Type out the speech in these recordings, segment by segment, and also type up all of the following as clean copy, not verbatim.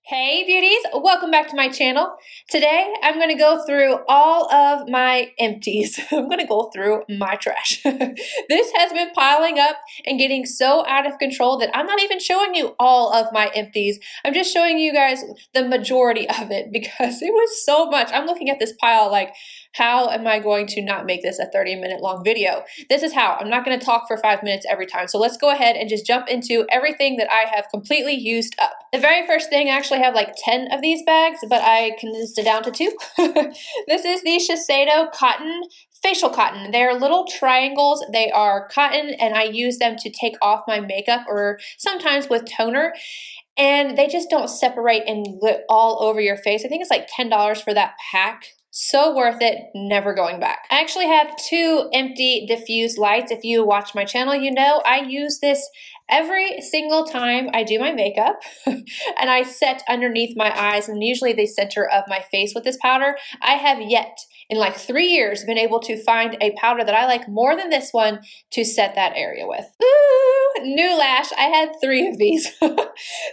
Hey beauties, welcome back to my channel. Today I'm going to go through all of my empties. I'm going to go through my trash. This has been piling up and getting so out of control that I'm not even showing you all of my empties. I'm just showing you guys the majority of it because it was so much. I'm looking at this pile like, how am I going to not make this a 30-minute long video? This is how. I'm not going to talk for 5 minutes every time. So let's go ahead and just jump into everything that I have completely used up. The very first thing, I actually have like 10 of these bags, but I condensed it down to 2. This is the SHISEIDO cotton facial cotton. They're little triangles. They are cotton and I use them to take off my makeup or sometimes with toner. And they just don't separate and get all over your face. I think it's like $10 for that pack. So worth it, never going back. I actually have 2 empty diffused lights. If you watch my channel, you know I use this every single time I do my makeup and I set underneath my eyes and usually the center of my face with this powder. I have yet in like 3 years been able to find a powder that I like more than this one to set that area with. Ooh, NEULASH. I had 3 of these.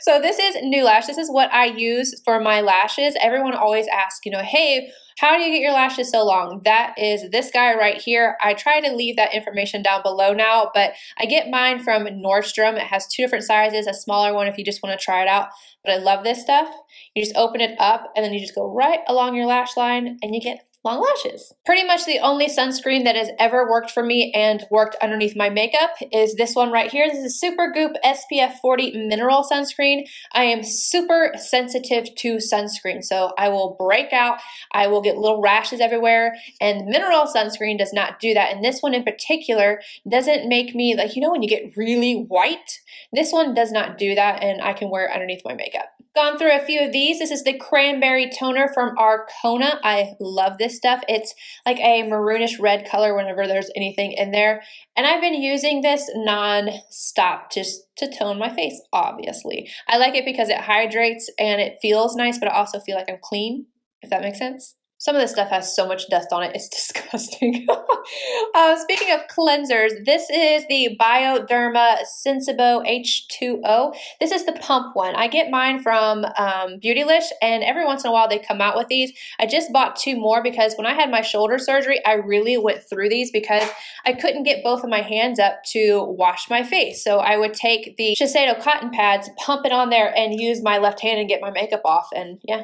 So this is NEULASH. This is what I use for my lashes. Everyone always asks, you know, hey, how do you get your lashes so long? That is this guy right here. I try to leave that information down below now, but I get mine from Nordstrom. It has 2 different sizes, a smaller one if you just want to try it out. But I love this stuff. You just open it up and then you just go right along your lash line and you get long lashes. Pretty much the only sunscreen that has ever worked for me and worked underneath my makeup is this one right here. This is Supergoop SPF 40 mineral sunscreen. I am super sensitive to sunscreen, so I will break out, I will get little rashes everywhere, and mineral sunscreen does not do that. And this one in particular doesn't make me, like, you know when you get really white? This one does not do that, and I can wear it underneath my makeup. Gone through a few of these. This is the Cranberry toner from ARCONA. I love this stuff. It's like a maroonish red color whenever there's anything in there. And I've been using this non-stop just to tone my face, obviously. I like it because it hydrates and it feels nice, but I also feel like I'm clean, if that makes sense. Some of this stuff has so much dust on it, it's disgusting. Speaking of cleansers, this is the BIODERMA SENSIBO H2O. This is the pump one. I get mine from Beauties, and every once in a while they come out with these. I just bought 2 more because when I had my shoulder surgery, I really went through these because I couldn't get both of my hands up to wash my face. So I would take the SHISEIDO cotton pads, pump it on there, and use my left hand and get my makeup off, and yeah.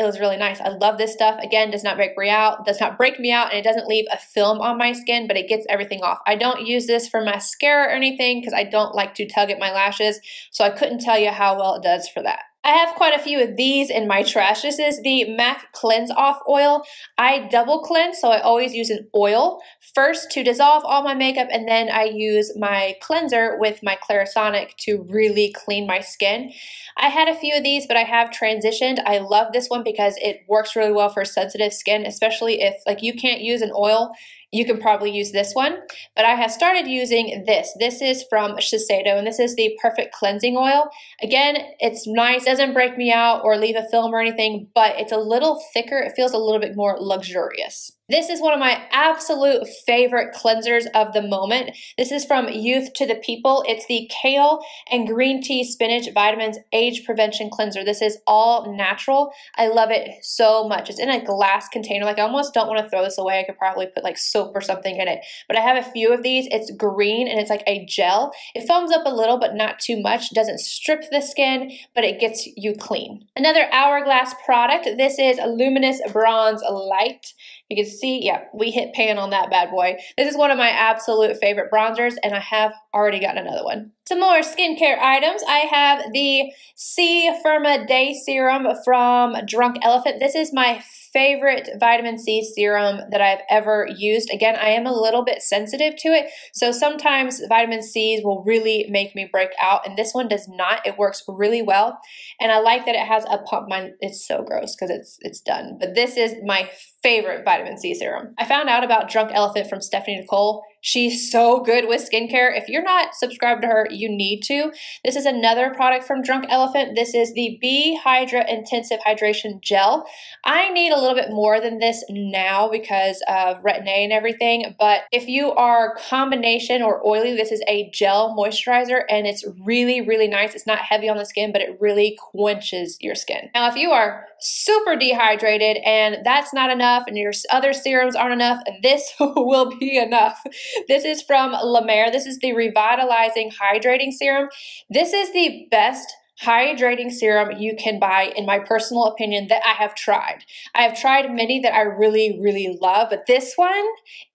It was really nice. I love this stuff. Again, does not break me out, and it doesn't leave a film on my skin, but it gets everything off. I don't use this for mascara or anything because I don't like to tug at my lashes, so I couldn't tell you how well it does for that. I have quite a few of these in my trash. This is the MAC Cleanse Off Oil. I double cleanse, so I always use an oil first to dissolve all my makeup, and then I use my cleanser with my Clarisonic to really clean my skin. I had a few of these, but I have transitioned. I love this one because it works really well for sensitive skin, especially if like you can't use an oil. You can probably use this one, but I have started using this. This is from SHISEIDO, and this is the Perfect Cleansing Oil. Again, it's nice, doesn't break me out or leave a film or anything, but it's a little thicker. It feels a little bit more luxurious. This is one of my absolute favorite cleansers of the moment. This is from Youth to the People. It's the Kale and Green Tea Spinach Vitamins Age Prevention Cleanser. This is all natural. I love it so much. It's in a glass container. Like I almost don't want to throw this away. I could probably put like soap or something in it. But I have a few of these. It's green and it's like a gel. It foams up a little but not too much. It doesn't strip the skin, but it gets you clean. Another Hourglass product. This is Luminous Bronze Light. You can see, yeah, we hit pan on that bad boy. This is one of my absolute favorite bronzers, and I have already gotten another one. Some more skincare items. I have the FIRMA Day Serum from Drunk Elephant. This is my favorite vitamin C serum that I've ever used. Again, I am a little bit sensitive to it, so sometimes vitamin C's will really make me break out, and this one does not. It works really well, and I like that it has a pump. It's so gross because it's done, but this is my favorite vitamin C serum. I found out about Drunk Elephant from Stephanie Nicole. she's so good with skincare. If you're not subscribed to her, you need to. This is another product from Drunk Elephant. This is the HYDRA Intensive Hydration Gel. I need a little bit more than this now because of retin-A and everything, but if you are combination or oily, this is a gel moisturizer and it's really, really nice. It's not heavy on the skin, but it really quenches your skin. Now, if you are super dehydrated and that's not enough and your other serums aren't enough, this will be enough. This is from La Mer. This is the Revitalizing Hydrating Serum. This is the best hydrating serum you can buy, in my personal opinion, that I have tried. I have tried many that I really, really love, but this one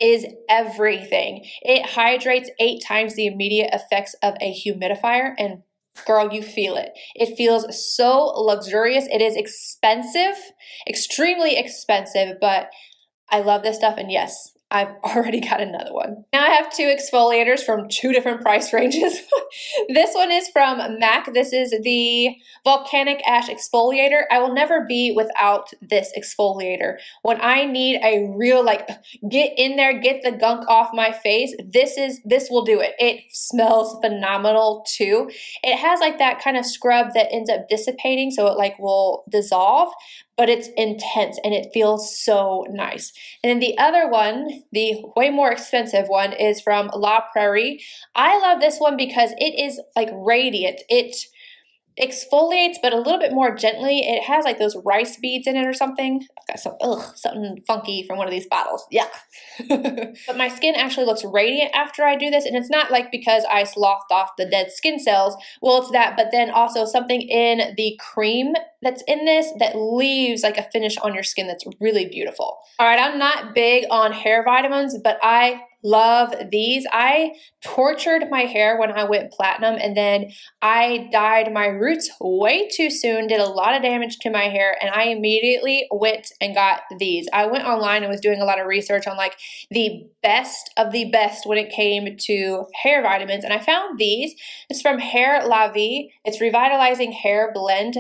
is everything. It hydrates 8 times the immediate effects of a humidifier, and girl, you feel it. It feels so luxurious. It is expensive, extremely expensive, but I love this stuff, and yes, I've already got another one. Now I have 2 exfoliators from 2 different price ranges. This one is from MAC. This is the Volcanic Ash Exfoliator. I will never be without this exfoliator. When I need a real, like, get in there, get the gunk off my face, this will do it. It smells phenomenal too. It has like that kind of scrub that ends up dissipating, so it like will dissolve, but it's intense and it feels so nice. And then the other one, the way more expensive one, is from La Prairie. I love this one because it is like radiant. It exfoliates, but a little bit more gently. It has like those rice beads in it or something. I've got something funky from one of these bottles. Yeah. But my skin actually looks radiant after I do this, and it's not like because I slothed off the dead skin cells. Well, it's that, but then also something in the cream that's in this that leaves like a finish on your skin that's really beautiful. All right, I'm not big on hair vitamins, but I love these. I tortured my hair when I went platinum, and then I dyed my roots way too soon, did a lot of damage to my hair, and I immediately went and got these. I went online and was doing a lot of research on like the best of the best when it came to hair vitamins, and I found these. It's from Hair La Vie. It's Revitalizing Hair Blend,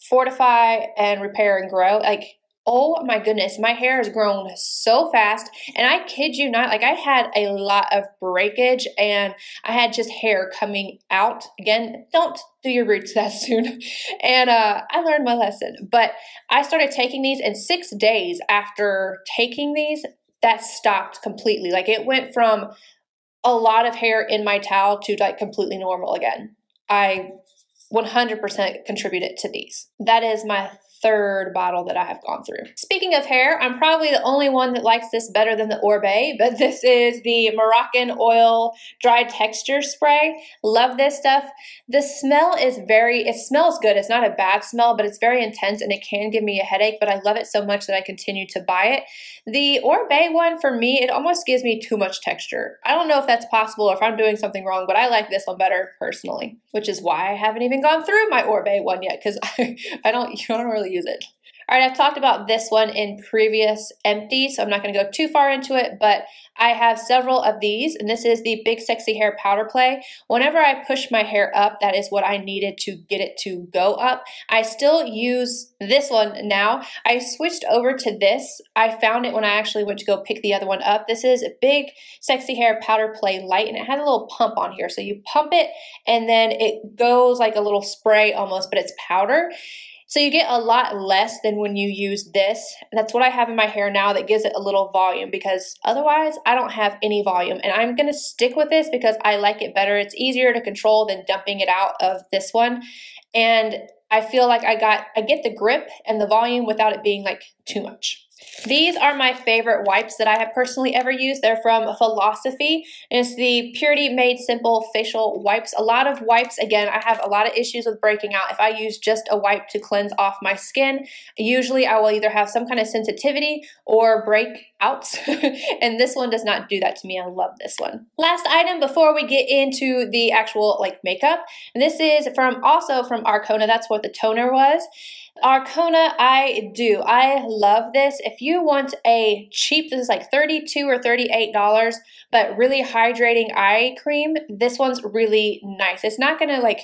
Fortify and Repair and Grow. Like, oh my goodness, my hair has grown so fast, and I kid you not, like I had a lot of breakage and I had just hair coming out. Again, don't do your roots that soon. And I learned my lesson, but I started taking these, and 6 days after taking these, that stopped completely. Like it went from a lot of hair in my towel to like completely normal again. I 100% contributed to these. That is my 3rd bottle that I have gone through. Speaking of hair, I'm probably the only one that likes this better than the Orbe, but this is the Moroccan Oil Dry Texture Spray. Love this stuff. The smell is it smells good. It's not a bad smell, but it's very intense and it can give me a headache, but I love it so much that I continue to buy it. The Orbe one, for me, it almost gives me too much texture. I don't know if that's possible or if I'm doing something wrong, but I like this one better personally, which is why I haven't even gone through my Orbe one yet, because I don't really use it. All right, I've talked about this one in previous empties, so I'm not going to go too far into it, but I have several of these, and this is the Big Sexy Hair Powder Play. Whenever I push my hair up, that is what I needed to get it to go up. I still use this one now. I switched over to this. I found it when I actually went to go pick the other one up. This is a Big Sexy Hair Powder Play Light, and it has a little pump on here. So you pump it, and then it goes like a little spray almost, but it's powder. So you get a lot less than when you use this. And that's what I have in my hair now that gives it a little volume, because otherwise I don't have any volume. And I'm going to stick with this because I like it better. It's easier to control than dumping it out of this one. And I feel like I get the grip and the volume without it being like too much. These are my favorite wipes that I have personally ever used. They're from Philosophy, and it's the Purity Made Simple Facial Wipes. A lot of wipes, again, I have a lot of issues with breaking out. If I use just a wipe to cleanse off my skin, usually I will either have some kind of sensitivity or breakouts, and this one does not do that to me. I love this one. Last item before we get into the actual like makeup, and this is also from ARCONA. That's what the toner was. ARCONA, I love this. If you want a cheap, this is like $32 or $38, but really hydrating eye cream, this one's really nice. It's not gonna like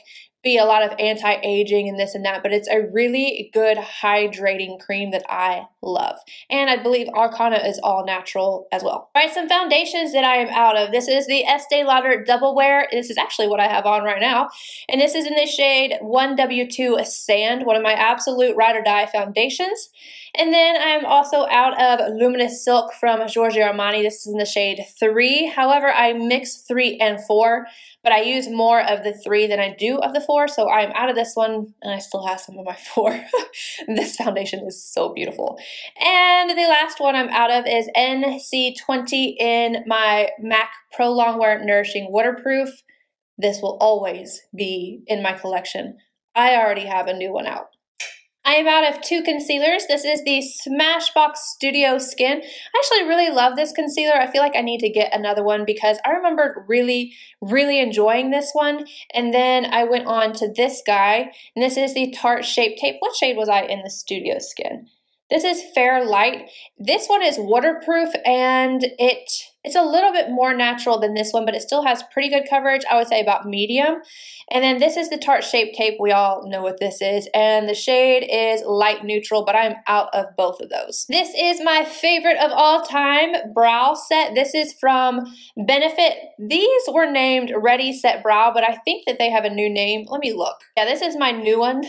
be a lot of anti-aging and this and that, but it's a really good hydrating cream that I love. And I believe ARCONA is all natural as well. All right, some foundations that I am out of. This is the Estee Lauder Double Wear. This is actually what I have on right now. And this is in the shade 1W2 Sand, one of my absolute ride or die foundations. And then I'm also out of Luminous Silk from Giorgio Armani. This is in the shade 3. However, I mix 3 and 4, but I use more of the 3 than I do of the 4, so I'm out of this one, and I still have some of my 4. This foundation is so beautiful. And the last one I'm out of is NC20 in my MAC Pro Longwear Nourishing Waterproof. This will always be in my collection. I already have a new one out. I am out of 2 concealers. This is the Smashbox Studio Skin. I actually really love this concealer. I feel like I need to get another one because I remembered really enjoying this one. And then I went on to this guy, and this is the Tarte Shape Tape. What shade was I in the Studio Skin? This is Fair Light. This one is waterproof, and it's a little bit more natural than this one, but it still has pretty good coverage. I would say about medium. And then this is the Tarte Shape Tape. We all know what this is. And the shade is light neutral, but I'm out of both of those. This is my favorite of all time brow set. This is from Benefit. These were named Ready Set Brow, but I think that they have a new name. Let me look. Yeah, this is my new one.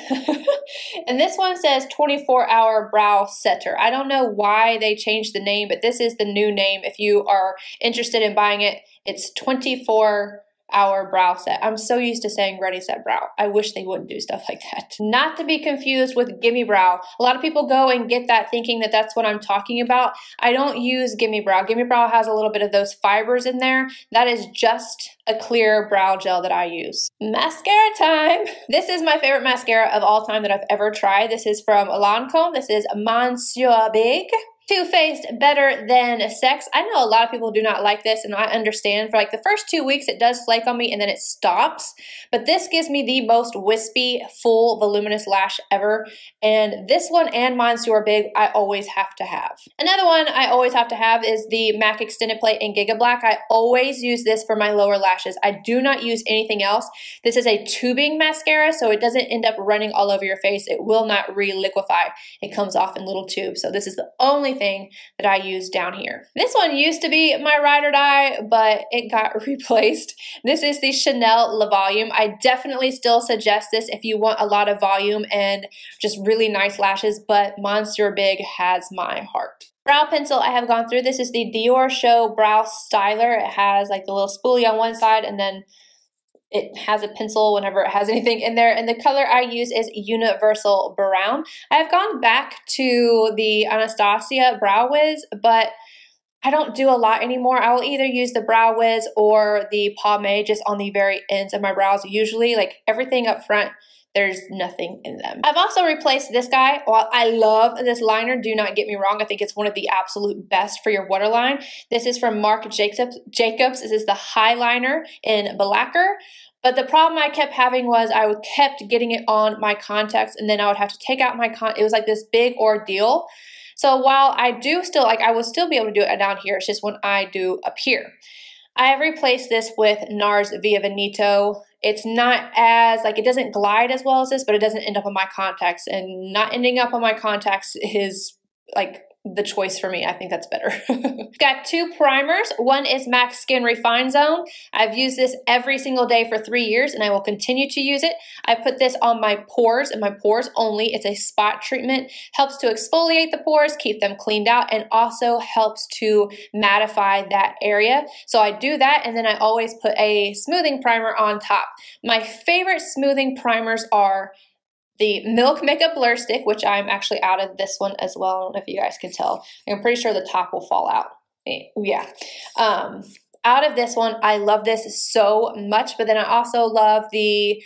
And this one says 24-hour brow setter. I don't know why they changed the name, but this is the new name. If you are interested in buying it, it's 24-hour brow set. I'm so used to saying Ready Set Brow. I wish they wouldn't do stuff like that. Not to be confused with Gimme Brow. A lot of people go and get that thinking that that's what I'm talking about. I don't use Gimme Brow. Gimme Brow has a little bit of those fibers in there. That is just a clear brow gel that I use. Mascara time. This is my favorite mascara of all time that I've ever tried. This is from Lancome. This is Monsieur Big. Too Faced Better Than Sex. I know a lot of people do not like this, and I understand. For like the first 2 weeks, it does flake on me, and then it stops. But this gives me the most wispy, full, voluminous lash ever. And this one and Monsieur Big, I always have to have. Another one I always have to have is the MAC Extended Play in Giga Black. I always use this for my lower lashes. I do not use anything else. This is a tubing mascara, so it doesn't end up running all over your face. It will not re-liquefy. It comes off in little tubes. So this is the only thing that I use down here. This one used to be my ride or die, but it got replaced. This is the Chanel Le Volume. I definitely still suggest this if you want a lot of volume and just really nice lashes, but Monsieur Big has my heart. Brow pencil I have gone through. This is the Dior Show Brow Styler. It has like the little spoolie on one side, and then it has a pencil whenever it has anything in there. And the color I use is Universal Brown. I have gone back to the Anastasia Brow Wiz, but I don't do a lot anymore. I will either use the Brow Wiz or the pomade just on the very ends of my brows. Usually, like everything up front, there's nothing in them. I've also replaced this guy. While I love this liner, do not get me wrong, I think it's one of the absolute best for your waterline. This is from Marc Jacobs. This is the Highliner in Blacker. But the problem I kept having was I kept getting it on my contacts, and then I would have to take out my it was like this big ordeal. So while I do still, I will still be able to do it down here, it's just when I do up here. I have replaced this with Nars Via Veneto. It's not as, it doesn't glide as well as this, but it doesn't end up on my contacts. And not ending up on my contacts is, the choice for me. I think that's better. Got 2 primers. One is MAC Skin Refine Zone. I've used this every single day for 3 years, and I will continue to use it. I put this on my pores, and my pores only. It's a spot treatment. Helps to exfoliate the pores, keep them cleaned out, and also helps to mattify that area. So I do that, and then I always put a smoothing primer on top. My favorite smoothing primers are the Milk Makeup Blur Stick, which I'm actually out of this one as well. I don't know if you guys can tell. I'm pretty sure the top will fall out. Yeah. Out of this one, I love this so much, but then I also love the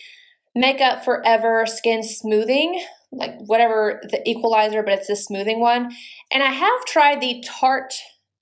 Makeup Forever Skin Smoothing, whatever the equalizer, but it's the smoothing one. And I have tried the Tarte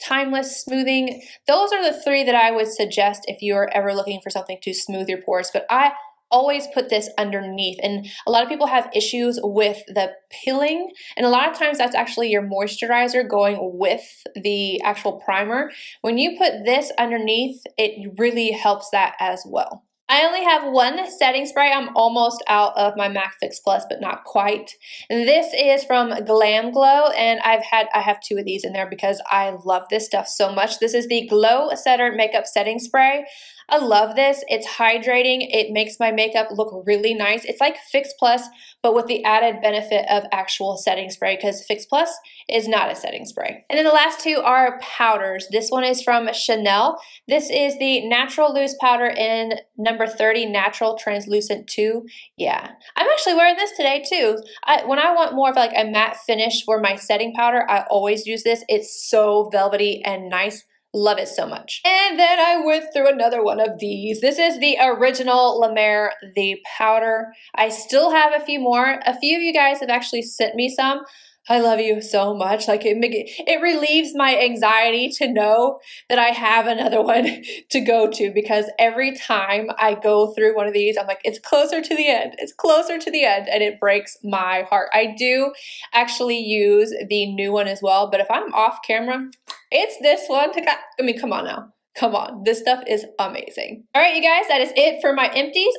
Timeless Smoothing. Those are the 3 that I would suggest if you are ever looking for something to smooth your pores, but I always put this underneath. And a lot of people have issues with the pilling, and a lot of times that's actually your moisturizer going with the actual primer. When you put this underneath, it really helps that as well. I only have one setting spray. I'm almost out of my MAC Fix Plus, but not quite. This is from Glam Glow, and I have two of these in there because I love this stuff so much. This is the Glow Setter Makeup Setting Spray. I love this. It's hydrating. It makes my makeup look really nice. It's like Fix Plus, but with the added benefit of actual setting spray, because Fix Plus is not a setting spray. And then the last two are powders. This one is from Chanel. This is the Natural Loose Powder in number 30 Natural Translucent 2. Yeah, I'm actually wearing this today too. When I want more of like a matte finish for my setting powder, I always use this. It's so velvety and nice. Love it so much. And then I went through another one of these. This is the original La Mer, the powder. I still have a few more. A few of you guys have actually sent me some. I love you so much. Like it relieves my anxiety to know that I have another one to go to, because every time I go through one of these, I'm like, it's closer to the end. It's closer to the end, and it breaks my heart. I do actually use the new one as well, but if I'm off camera, it's this one. I mean, come on now. Come on. This stuff is amazing. All right, you guys, that is it for my empties.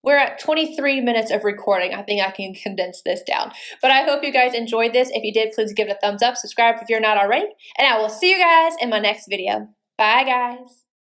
We're at 23 minutes of recording. I think I can condense this down. But I hope you guys enjoyed this. If you did, please give it a thumbs up. Subscribe if you're not already. And I will see you guys in my next video. Bye, guys.